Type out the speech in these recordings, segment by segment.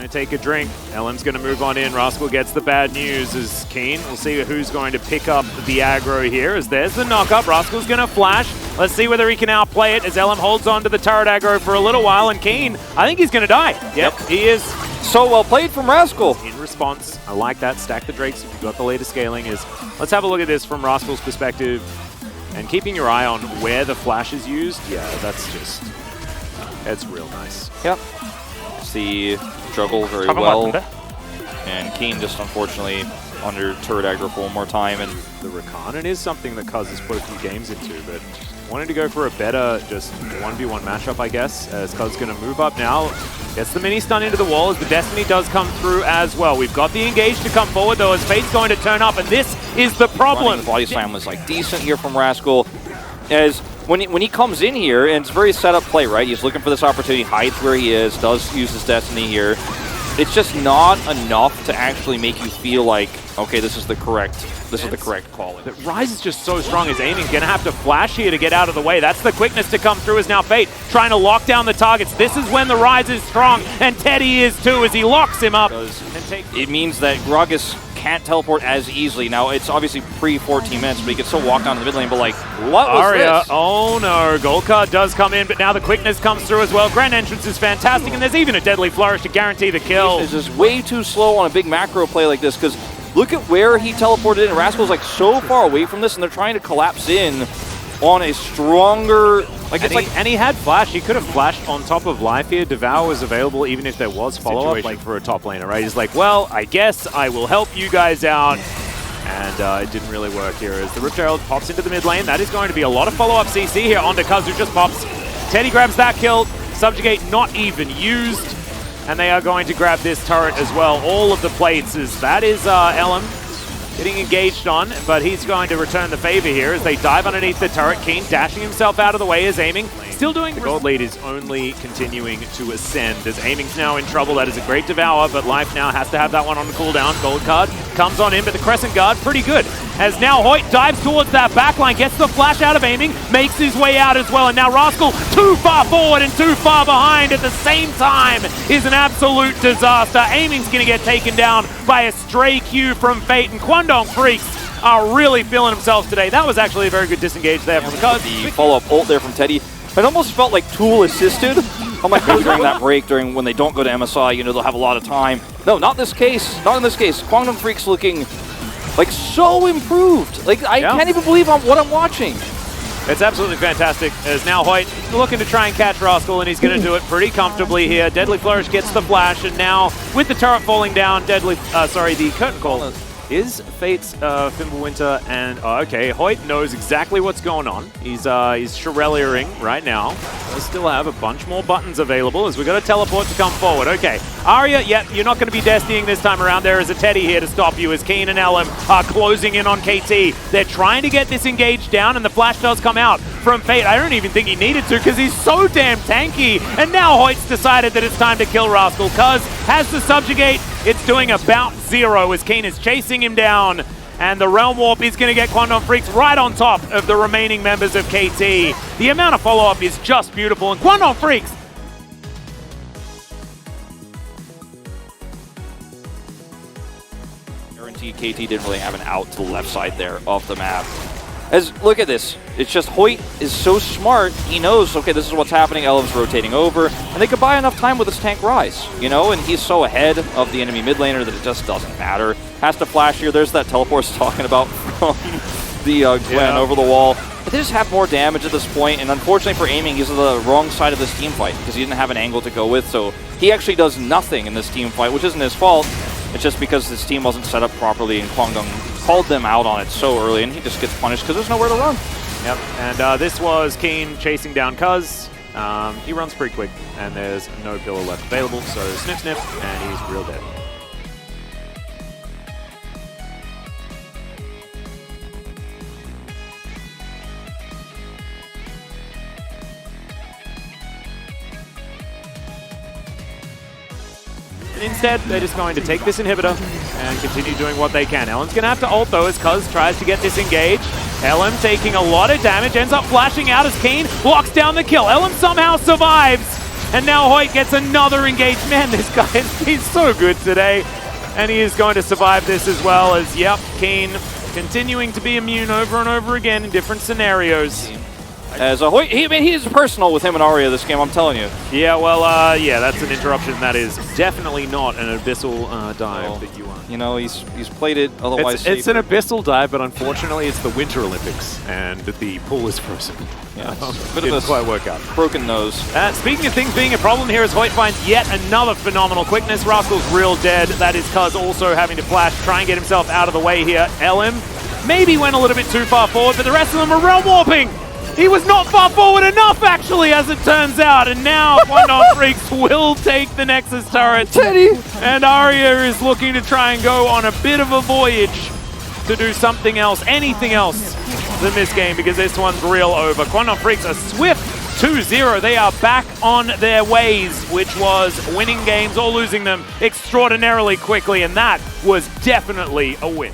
to take a drink. LM's going to move on in. Rascal gets the bad news as Keen. We'll see who's going to pick up the aggro here as there's the knock-up. Rascal's going to flash. Let's see whether he can outplay it as LM holds on to the turret aggro for a little while. And Keen, I think he's going to die. Yep, he is. So well played from Rascal. In response, I like that. Stack the Drakes if you've got the latest scaling. Let's have a look at this from Rascal's perspective. And keeping your eye on where the flash is used, yeah, it's real nice. Yep. See juggle very well. And Keen just unfortunately under turret aggro for one more time. And the Rakanan is something that Cuzz has put a few games into, but wanted to go for a better just 1v1 matchup, I guess, as Cuzz going to move up now. Gets the mini stun into the wall as the Destiny does come through as well. We've got the engage to come forward though as Fate's going to turn up, and this is the problem. The body slam was like decent here from Rascal. As when he comes in here, and it's very set up play, right? He's looking for this opportunity, hides where he is, does use his Destiny here. It's just not enough to actually make you feel like, okay, this is the correct call. But Ryze is just so strong. His aiming's going to have to flash here to get out of the way. That's the quickness to come through as now Fate trying to lock down the targets. This is when the Ryze is strong, and Teddy is too as he locks him up. It means that Gragas can't teleport as easily. Now, it's obviously pre-14 minutes, but he can still walk down to the mid lane, but like, what was Aria, this? Oh no, Gold Card does come in, but now the quickness comes through as well. Grand Entrance is fantastic, and there's even a Deadly Flourish to guarantee the kill. This is way too slow on a big macro play like this, because look at where he teleported in. Rascal's like so far away from this, and they're trying to collapse in on a stronger... And he had flash. He could have flashed on top of life here. Devour was available even if there was follow-up like for a top laner, right? He's like, well, I guess I will help you guys out. And it didn't really work here as the Rift Herald pops into the mid lane. That is going to be a lot of follow-up CC here onto Cuzz, who just pops. Teddy grabs that kill. Subjugate not even used. And they are going to grab this turret as well. All of the plates as that is LM getting engaged on, but he's going to return the favor here as they dive underneath the turret. Keen dashing himself out of the way as aiming. Still doing the gold lead is only continuing to ascend as aiming's now in trouble. That is a great Devour, but Life now has to have that one on the cooldown. Gold Card comes on in, but the Crescent Guard pretty good. As now Hoyt dives towards that backline, gets the flash out of aiming, makes his way out as well, and now Rascal too far forward and too far behind at the same time is an absolute disaster. Aiming's gonna get taken down by a stray Q from Fate, and Kwangdong Freaks are really feeling themselves today. That was actually a very good disengage there from Cuzz. The follow-up ult there from Teddy. It almost felt like Tool assisted. I'm like, during that break, when they don't go to MSI, you know, they'll have a lot of time. No, not this case. Not in this case. Kwangdong Freak's looking like so improved. Like, I can't even believe what I'm watching. It's absolutely fantastic as now Hoyt looking to try and catch Rascal, and he's going to do it pretty comfortably here. Deadly Flourish gets the flash, and now with the turret falling down, the curtain call is Fate's Fimbulwinter, and okay, Hoyt knows exactly what's going on. He's Shirelliering right now. We'll still have a bunch more buttons available as we've got a teleport to come forward. Okay, Arya, yep, you're not going to be Destinying this time around. There is a Teddy here to stop you as Keen and LM are closing in on KT. They're trying to get this engaged down, and the flash does come out from Fate. I don't even think he needed to because he's so damn tanky. And now Hoyt's decided that it's time to kill Rascal. Cuzz has to subjugate. It's doing about 0 as Keen is chasing him down. And the Realm Warp is going to get Kwangdong Freaks right on top of the remaining members of KT. The amount of follow-up is just beautiful. And Kwangdong Freaks guarantee KT didn't really have an out to the left side there off the map. Look at this. It's just Hoyt is so smart. He knows, okay, this is what's happening. LM's rotating over, and they could buy enough time with his tank Ryze, you know, and he's so ahead of the enemy mid laner that it just doesn't matter. Has to flash here. There's that teleport talking about from the Gwen over the wall. But they just have more damage at this point, and unfortunately for aiming, he's on the wrong side of this team fight because he didn't have an angle to go with, so he actually does nothing in this team fight, which isn't his fault. It's just because this team wasn't set up properly, and Kwangdong called them out on it so early, and he just gets punished because there's nowhere to run. Yep, and this was Keen chasing down Cuzz. He runs pretty quick, and there's no pillar left available, so sniff, sniff, and he's real dead. And instead, they're just going to take this inhibitor and continue doing what they can. Ellen's going to have to ult though as Cuzz tries to get this engaged. Ellen taking a lot of damage, ends up flashing out as Keen locks down the kill. Ellen somehow survives, And now Hoyt gets another engage. Man, this guy he's so good today. And he is going to survive this as well as, yep, Keen continuing to be immune over and over again in different scenarios. As Hoyt, he is personal with him and Arya this game, I'm telling you. Yeah, well, yeah, that's an interruption. That is definitely not an abyssal dive that you want. You know, he's played it otherwise. It's an abyssal dive, but unfortunately it's the Winter Olympics, and the pool is frozen. Yeah, didn't quite work out. Broken nose. Speaking of things being a problem here, as Hoyt finds yet another phenomenal quickness. Rascal's real dead. That is Cuzz also having to flash, try and get himself out of the way here. LM maybe went a little bit too far forward, but the rest of them are realm warping. He was not far forward enough, actually, as it turns out. And now Quantum Freaks will take the Nexus turret. Teddy! And Arya is looking to try and go on a bit of a voyage to do something else, anything else than this game, because this one's real over. Quantum Freaks a swift 2-0. They are back on their ways, which was winning games or losing them extraordinarily quickly, and that was definitely a win.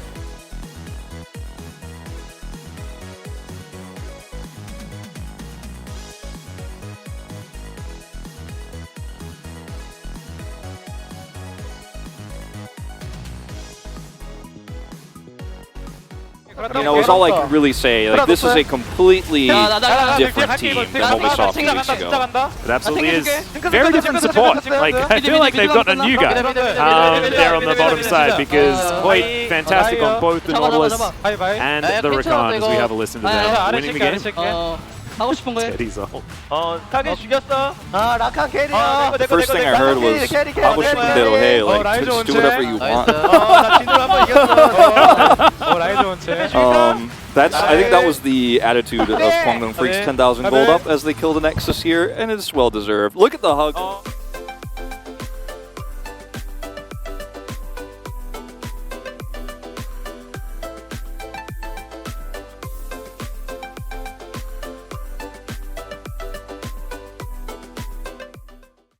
You know, it's all I can really say. Like, this is a completely different team than what we saw a few weeks ago. It absolutely is very different support. Like, I feel like they've got a new guy there on the bottom side, because Hoyt, fantastic on both the Nautilus and the Rakan, as we have a listen to them. Winning the game. 하고 싶은 거예요? Teddy's ult. 타겟 죽였어. 라칸 캐리야. The first thing I heard was 하고 싶은 대로 해. Like, just do whatever you want. 나 진으로 한번 이겼어. 라인 좋은 채. I think that was the attitude of Kwangdong Freaks 10,000 gold up as they kill the Nexus here, and it's well deserved. Look at the hug.